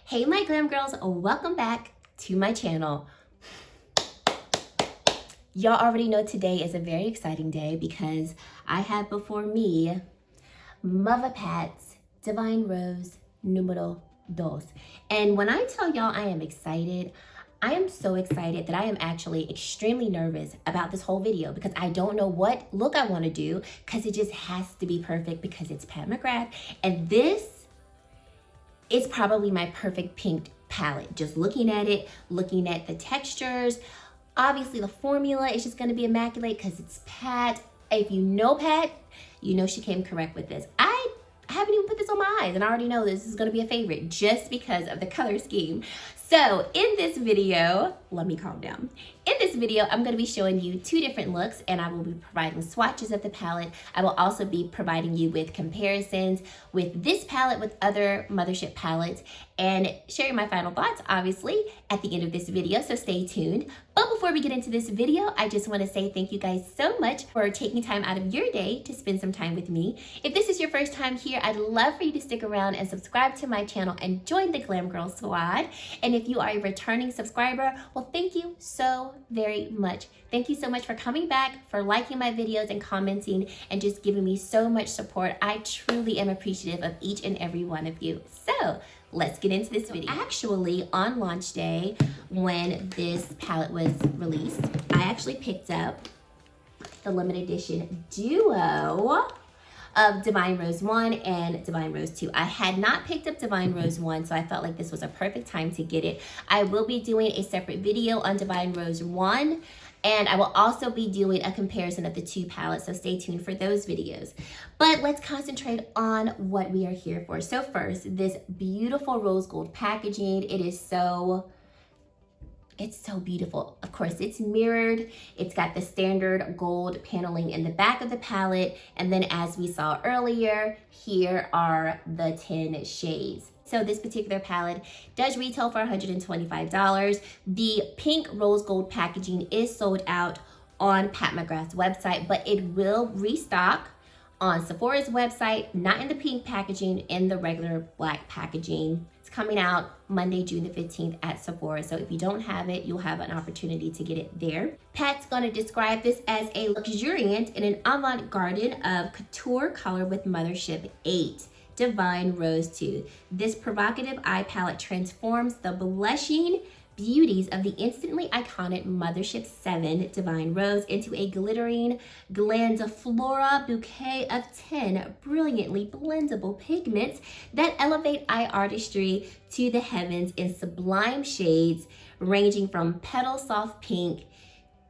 Hey my glam girls, welcome back to my channel. Y'all already know today is a very exciting day because I have before me Mothership Divine Rose Numero Dos. And when I tell y'all I am excited, I am so excited that I am actually extremely nervous about this whole video because I don't know what look I want to do because it just has to be perfect because it's Pat McGrath. And this is probably my perfect pink palette. Just looking at it, looking at the textures, obviously the formula is just going to be immaculate because it's Pat. If you know Pat, you know she came correct with this. I haven't even put this on my eyes and I already know this is going to be a favorite just because of the color scheme. So in this video, let me calm down. In this video, I'm going to be showing you two different looks and I will be providing swatches of the palette. I will also be providing you with comparisons with this palette with other Mothership palettes and sharing my final thoughts, obviously, at the end of this video, so stay tuned. But before we get into this video, I just want to say thank you guys so much for taking time out of your day to spend some time with me. If this is your first time here, I'd love for you to stick around and subscribe to my channel and join the Glam Girl Squad. And if you are a returning subscriber, well, thank you so very much. Thank you so much for coming back, for liking my videos and commenting and just giving me so much support. I truly am appreciative of each and every one of you. So let's get into this video. Actually, on launch day, when this palette was released, I actually picked up the limited edition duo of Divine Rose 1 and Divine Rose 2. I had not picked up Divine Rose 1, so I felt like this was a perfect time to get it. I will be doing a separate video on Divine Rose 1, and I will also be doing a comparison of the two palettes, so stay tuned for those videos. But let's concentrate on what we are here for. So first, this beautiful rose gold packaging. It's so beautiful. Of course, it's mirrored. It's got the standard gold paneling in the back of the palette. And then as we saw earlier, here are the 10 shades. So this particular palette does retail for $125. The pink rose gold packaging is sold out on Pat McGrath's website, but it will restock on Sephora's website, not in the pink packaging, in the regular black packaging. It's coming out Monday, June the 15th at Sephora. So if you don't have it, you'll have an opportunity to get it there. Pat's gonna describe this as a luxuriant and an avant-garde of couture color with Mothership VIII. Divine Rose 2. This provocative eye palette transforms the blushing beauties of the instantly iconic Mothership VII Divine Rose into a glittering Glandiflora bouquet of 10 brilliantly blendable pigments that elevate eye artistry to the heavens in sublime shades ranging from petal soft pink,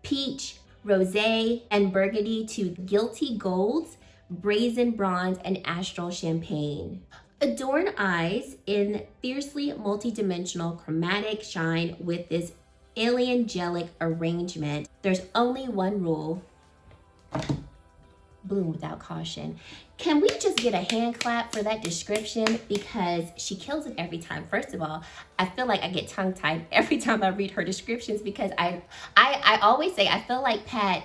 peach, rosé, and burgundy to guilty golds, brazen bronze, and astral champagne. Adorn eyes in fiercely multi-dimensional chromatic shine with this alien-gelic arrangement. There's only one rule: bloom without caution. Can we just get a hand clap for that description? Because she kills it every time. First of all, I feel like I get tongue-tied every time I read her descriptions because I always say I feel like Pat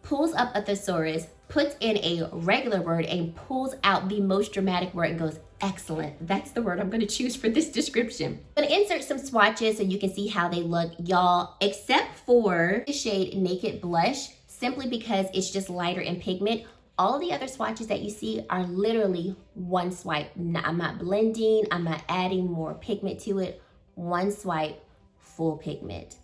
pulls up a thesaurus, puts in a regular word, and pulls out the most dramatic word and goes, excellent. That's the word I'm going to choose for this description. I'm going to insert some swatches so you can see how they look, y'all, except for the shade Naked Blush, simply because it's just lighter in pigment. All the other swatches that you see are literally one swipe. I'm not blending. I'm not adding more pigment to it. One swipe, full pigment.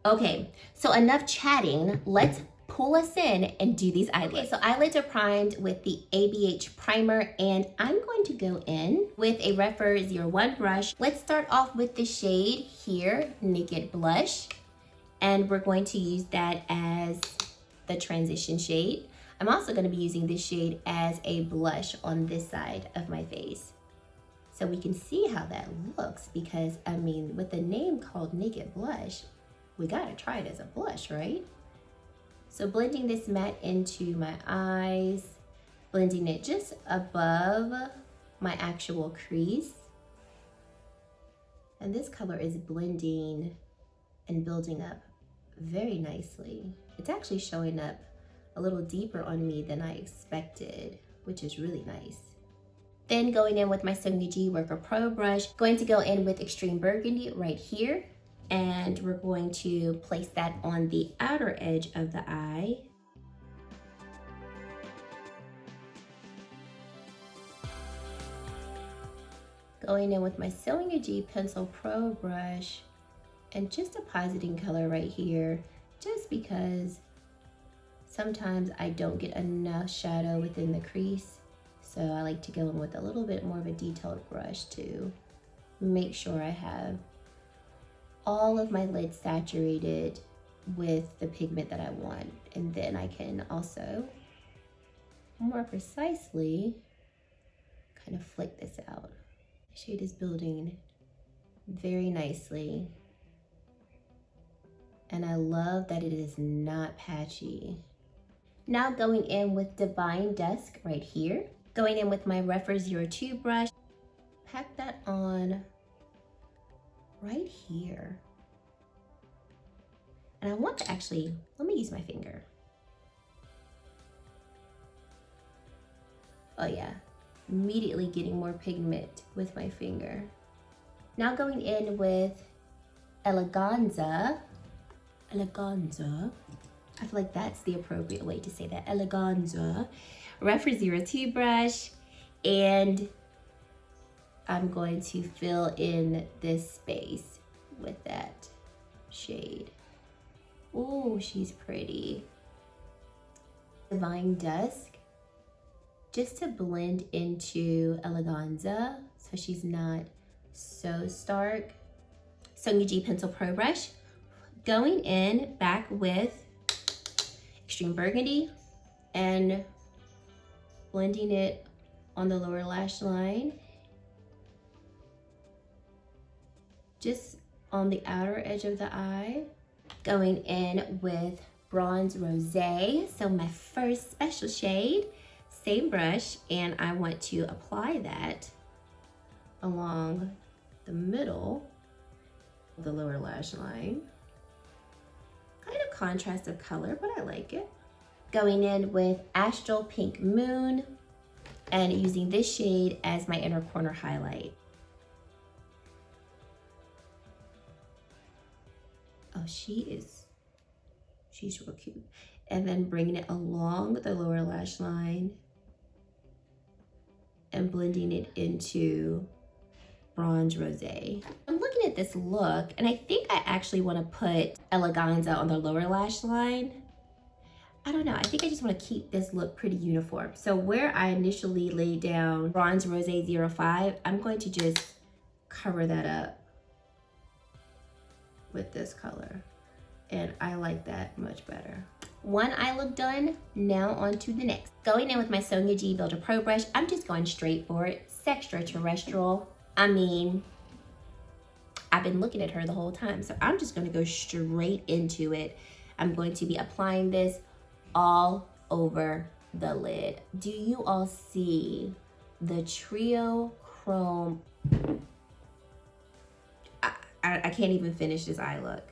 Okay, so enough chatting. Let's pull us in and do these eyelids. Okay, so eyelids are primed with the ABH primer and I'm going to go in with a Rephr 01 brush. Let's start off with the shade here, Naked Blush, and we're going to use that as the transition shade. I'm also going to be using this shade as a blush on this side of my face. So we can see how that looks because, I mean, with a name called Naked Blush, we gotta try it as a blush, right? So blending this matte into my eyes, blending it just above my actual crease. And this color is blending and building up very nicely. It's actually showing up a little deeper on me than I expected, which is really nice. Then going in with my Sonia G Worker Pro brush, going to go in with Extreme Burgundy right here. And we're going to place that on the outer edge of the eye. Going in with my Sonia G Pencil Pro brush and just depositing color right here, just because sometimes I don't get enough shadow within the crease. So I like to go in with a little bit more of a detailed brush to make sure I have all of my lid saturated with the pigment that I want. And then I can also more precisely kind of flick this out. The shade is building very nicely. And I love that it is not patchy. Now going in with Divine Dusk right here. Going in with my Rephr 02 brush. Pack that on right here. And I want to actually, let me use my finger. Oh yeah, immediately getting more pigment with my finger. Now going in with Eleganza. Eleganza. I feel like that's the appropriate way to say that. Eleganza. Rephr 02 brush. And I'm going to fill in this space with that shade. Oh, she's pretty. Divine Dusk. Just to blend into Eleganza so she's not so stark. Sonia G Pencil Pro brush. Going in back with Extreme Burgundy and blending it on the lower lash line. Just on the outer edge of the eye. Going in with Bronze Rosé. So my first special shade. Same brush, and I want to apply that along the middle of the lower lash line. Kind of contrast of color, but I like it. Going in with Astral Pink Moon and using this shade as my inner corner highlight. Oh, she's real cute. And then bringing it along the lower lash line and blending it into Bronze Rosé. I'm looking at this look, and I think I actually want to put Eleganza on the lower lash line. I don't know, I think I just want to keep this look pretty uniform. So where I initially laid down Bronze Rosé 05, I'm going to just cover that up with this color. And I like that much better. One eye look done, now on to the next. Going in with my Sonia G Builder Pro brush, I'm just going straight for it. Sextraterrestrial. I mean, I've been looking at her the whole time, so I'm just gonna go straight into it. I'm going to be applying this all over the lid. Do you all see the Trio Chrome? I can't even finish this eye look.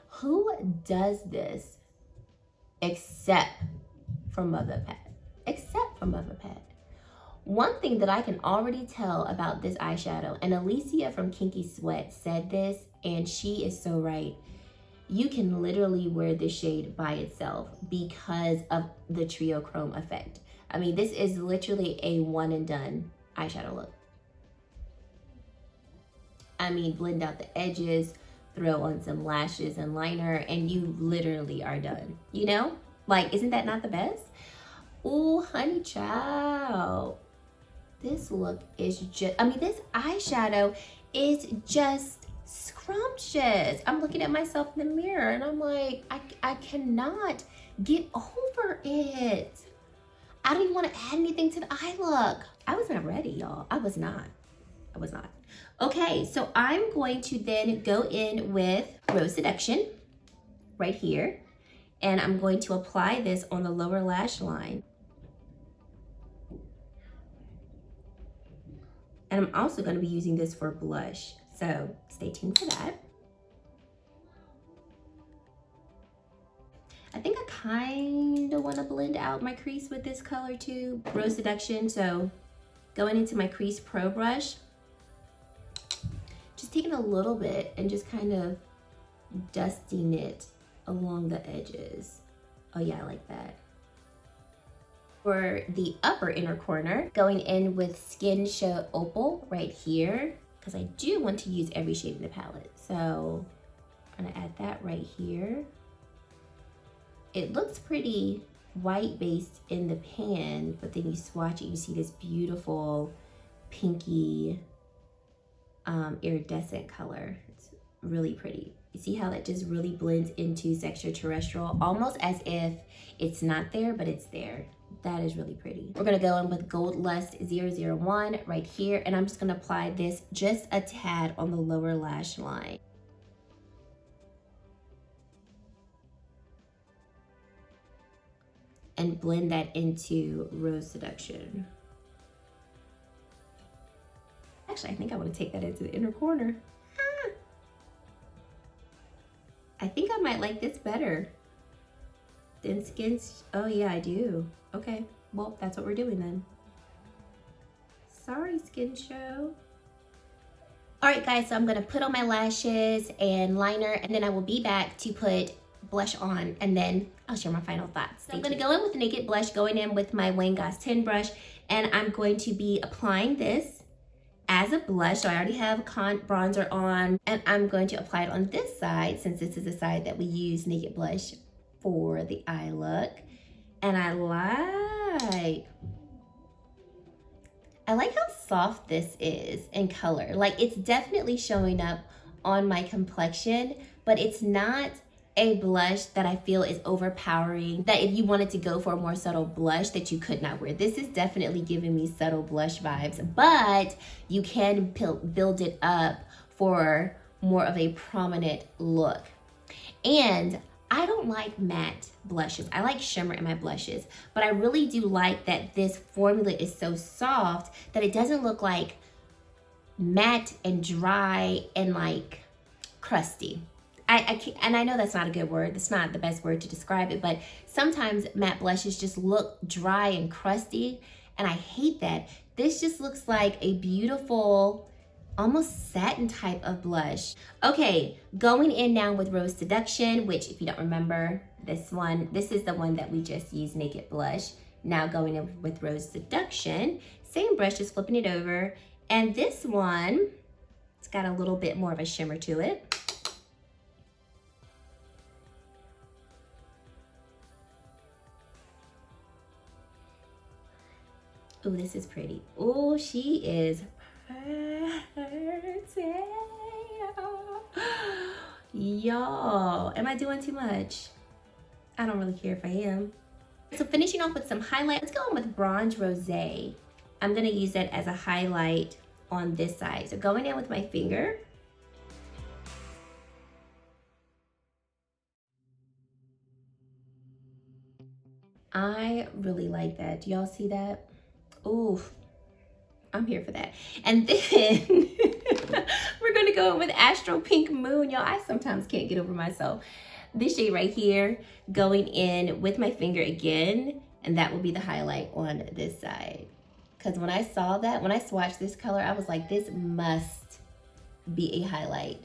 Who does this except for Mothership? Except for Mothership. One thing that I can already tell about this eyeshadow, and Alicia from Kinky Sweat said this, and she is so right. You can literally wear this shade by itself because of the Trio Chrome effect. I mean, this is literally a one and done eyeshadow look. I mean, blend out the edges, throw on some lashes and liner, and you literally are done. You know? Like, isn't that not the best? Ooh, honey child. This look is just, I mean, this eyeshadow is just scrumptious. I'm looking at myself in the mirror and I'm like, I cannot get over it. I don't even want to add anything to the eye look. I was not ready, y'all. I was not. Okay, so I'm going to then go in with Rose Seduction right here. And I'm going to apply this on the lower lash line. And I'm also going to be using this for blush. So stay tuned for that. I think I kind of want to blend out my crease with this color too. Rose Seduction, so Going into my Crease Pro brush, just taking a little bit and just kind of dusting it along the edges. Oh yeah, I like that. For the upper inner corner, going in with Skin Show Opal right here, because I do want to use every shade in the palette. So I'm gonna add that right here. It looks pretty white based in the pan, but then you swatch it, you see this beautiful pinky iridescent color. It's really pretty. You see how that just really blends into Texture Terrestrial, almost as if it's not there, but it's there. That is really pretty. We're gonna go in with Gold Lust 001 right here, and I'm just gonna apply this just a tad on the lower lash line. And blend that into Rose Seduction. Actually, I think I want to take that into the inner corner. Ah. I think I might like this better than oh yeah, I do. Okay, well, that's what we're doing then. Sorry, Skin Show. All right, guys, so I'm gonna put on my lashes and liner, and then I will be back to put blush on, and then I'll share my final thoughts. So I'm gonna go in with Naked Blush, going in with my Wayne Goss 10 brush, and I'm going to be applying this as a blush. So I already have bronzer on, and I'm going to apply it on this side, since this is the side that we use Naked Blush for the eye look. And I like how soft this is in color. Like, it's definitely showing up on my complexion, but it's not a blush that I feel is overpowering, that if you wanted to go for a more subtle blush that you could not wear. This is definitely giving me subtle blush vibes, but you can build it up for more of a prominent look. And I don't like matte blushes. I like shimmer in my blushes, but I really do like that this formula is so soft that it doesn't look like matte and dry and like crusty. And I know that's not a good word. It's not the best word to describe it, but sometimes matte blushes just look dry and crusty, and I hate that. This just looks like a beautiful, almost satin type of blush. Okay, going in now with Rose Seduction, which, if you don't remember this is the one that we just used Naked Blush. Now going in with Rose Seduction, same brush, just flipping it over. And this one, it's got a little bit more of a shimmer to it. Oh, this is pretty. Oh, she is pretty. Y'all, am I doing too much? I don't really care if I am. So finishing off with some highlight, let's go in with Bronze Rosé. I'm gonna use that as a highlight on this side. So going in with my finger. I really like that. Do y'all see that? Ooh, I'm here for that. And then we're gonna go in with Astro Pink Moon. Y'all, I sometimes can't get over myself. This shade right here, going in with my finger again, and that will be the highlight on this side. Because when I saw that, when I swatched this color, I was like, this must be a highlight.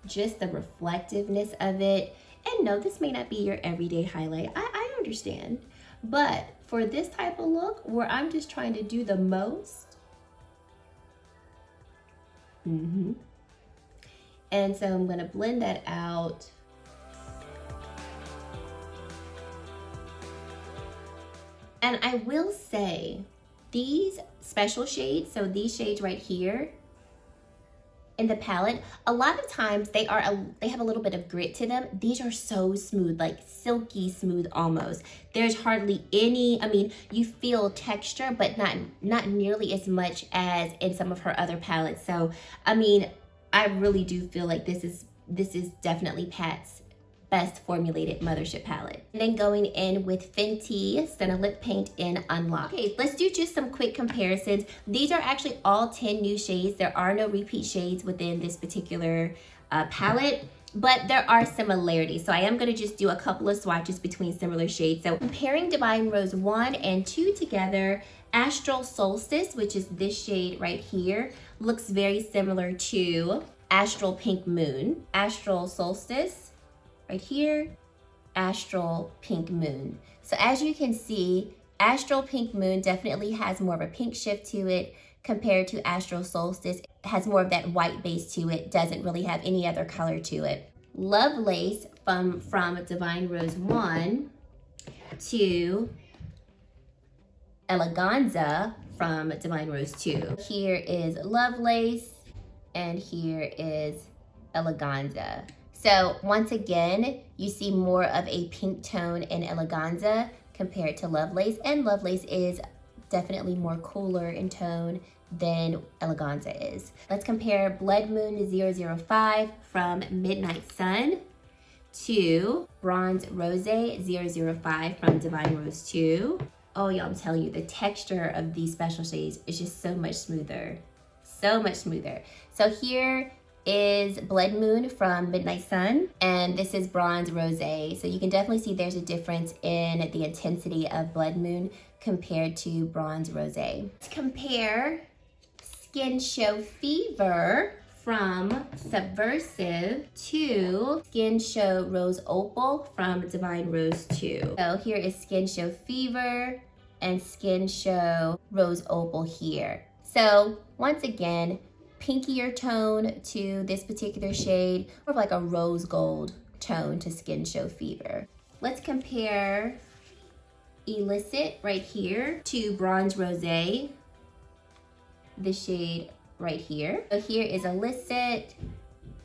Just the reflectiveness of it. And no, this may not be your everyday highlight. I understand. But for this type of look where I'm just trying to do the most, and so I'm going to blend that out. And I will say, these special shades, so these shades right here in the palette, a lot of times they have a little bit of grit to them. These are so smooth, like silky smooth almost. There's hardly any, I mean, you feel texture, but not nearly as much as in some of her other palettes. So, I mean, I really do feel like this is definitely Pat's best formulated Mothership palette. And then going in with Fenty Center Lip Paint in Unlock. Okay, let's do just some quick comparisons. These are actually all 10 new shades. There are no repeat shades within this particular palette, but there are similarities. So I am gonna just do a couple of swatches between similar shades. So comparing Divine Rose 1 and 2 together, Astral Solstice, which is this shade right here, looks very similar to Astral Pink Moon. Astral Solstice right here, Astral Pink Moon. So as you can see, Astral Pink Moon definitely has more of a pink shift to it compared to Astral Solstice. It has more of that white base to it, doesn't really have any other color to it. Lovelace from Divine Rose 1 to Eleganza from Divine Rose 2. Here is Lovelace and here is Eleganza. So once again, you see more of a pink tone in Eleganza compared to Lovelace, and Lovelace is definitely more cooler in tone than Eleganza is. Let's compare Blood Moon 005 from Midnight Sun to Bronze Rose 005 from Divine Rose 2. Oh, y'all, I'm telling you, the texture of these special shades is just so much smoother. So much smoother. So here is Blood Moon from Midnight Sun, and this is Bronze Rose. So you can definitely see there's a difference in the intensity of Blood Moon compared to Bronze Rose. Let's compare Skin Show Fever from Subversive to Skin Show Rose Opal from Divine Rose 2. So here is Skin Show Fever and Skin Show Rose Opal here. So once again, pinkier tone to this particular shade, more of like a rose gold tone to Skin Show Fever. Let's compare Illicit right here to Bronze Rose, the shade right here. So here is Illicit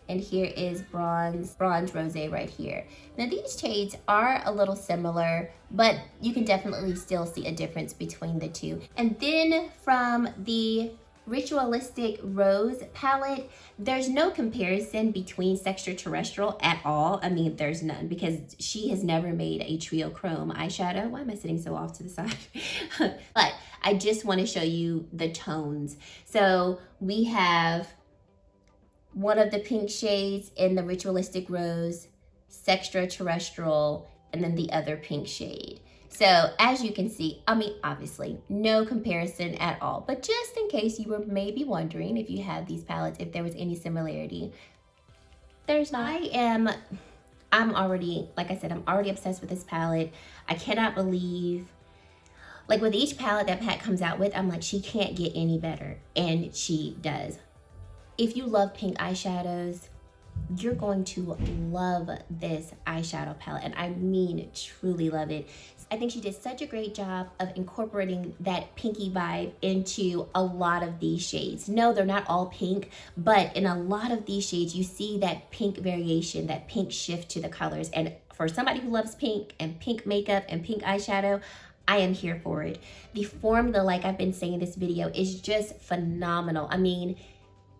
and here is Bronze Rose right here. Now these shades are a little similar, but you can definitely still see a difference between the two. And then from the Ritualistic Rose palette, there's no comparison between Sextraterrestrial at all. I mean, there's none, because she has never made a trio chrome eyeshadow. Why am I sitting so off to the side? But I just want to show you the tones. So we have one of the pink shades in the Ritualistic Rose, Sextraterrestrial, and then the other pink shade. So as you can see, I mean, obviously no comparison at all, but just in case you were maybe wondering if you had these palettes, if there was any similarity, there's not. I'm already, like I said, I'm already obsessed with this palette. I cannot believe, like with each palette that Pat comes out with, I'm like, she can't get any better, and she does. If you love pink eyeshadows, you're going to love this eyeshadow palette, and I mean truly love it. I think she did such a great job of incorporating that pinky vibe into a lot of these shades. No, they're not all pink, but in a lot of these shades, you see that pink variation, that pink shift to the colors. And for somebody who loves pink and pink makeup and pink eyeshadow, I am here for it. The formula, like I've been saying in this video, is just phenomenal. I mean,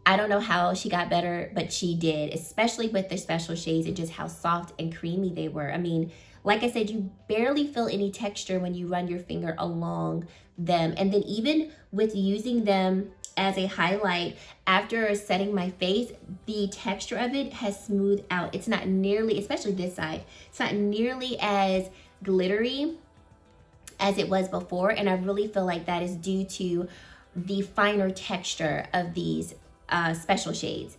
I don't know how she got better, but she did, especially with the special shades and just how soft and creamy they were. I mean, like I said, you barely feel any texture when you run your finger along them. And then even with using them as a highlight, after setting my face, the texture of it has smoothed out. It's not nearly, especially this side, it's not nearly as glittery as it was before. And I really feel like that is due to the finer texture of these special shades.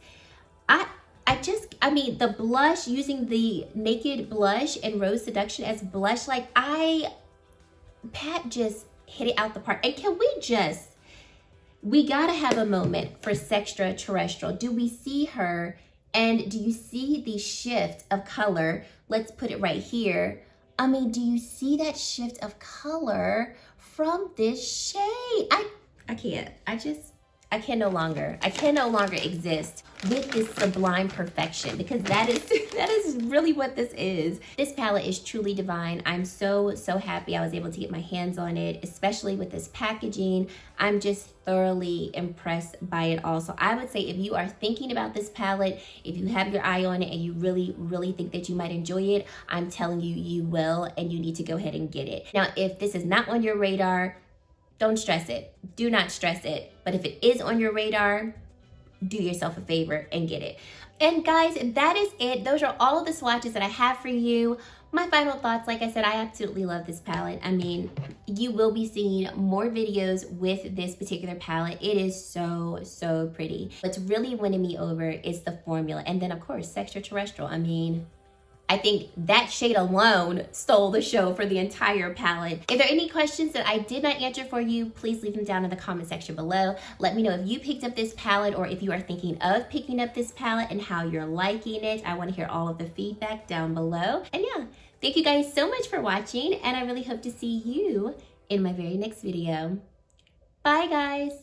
I mean, the blush, using the Naked Blush and Rose Seduction as blush, like Pat just hit it out the park. And can we gotta have a moment for Sextraterrestrial. Do we see her, and do you see the shift of color? Let's put it right here. I mean, do you see that shift of color from this shade? I can't. I can no longer exist with this sublime perfection, because that is really what this is. This palette is truly divine. I'm so happy I was able to get my hands on it, especially with this packaging. I'm just thoroughly impressed by it all. So I would say, if you are thinking about this palette, if you have your eye on it and you really think that you might enjoy it, I'm telling you, you will, and you need to go ahead and get it. Now, if this is not on your radar, don't stress it. Do not stress it. But if it is on your radar, do yourself a favor and get it. And guys, that is it. Those are all of the swatches that I have for you. my final thoughts, like I said, I absolutely love this palette. I mean, you will be seeing more videos with this particular palette. It is so, so pretty. What's really winning me over is the formula. And then, of course, Extraterrestrial. I mean, I think that shade alone stole the show for the entire palette. If there are any questions that I did not answer for you, please leave them down in the comment section below. Let me know if you picked up this palette or if you are thinking of picking up this palette and how you're liking it. I want to hear all of the feedback down below. And yeah, thank you guys so much for watching, and I really hope to see you in my very next video. Bye, guys.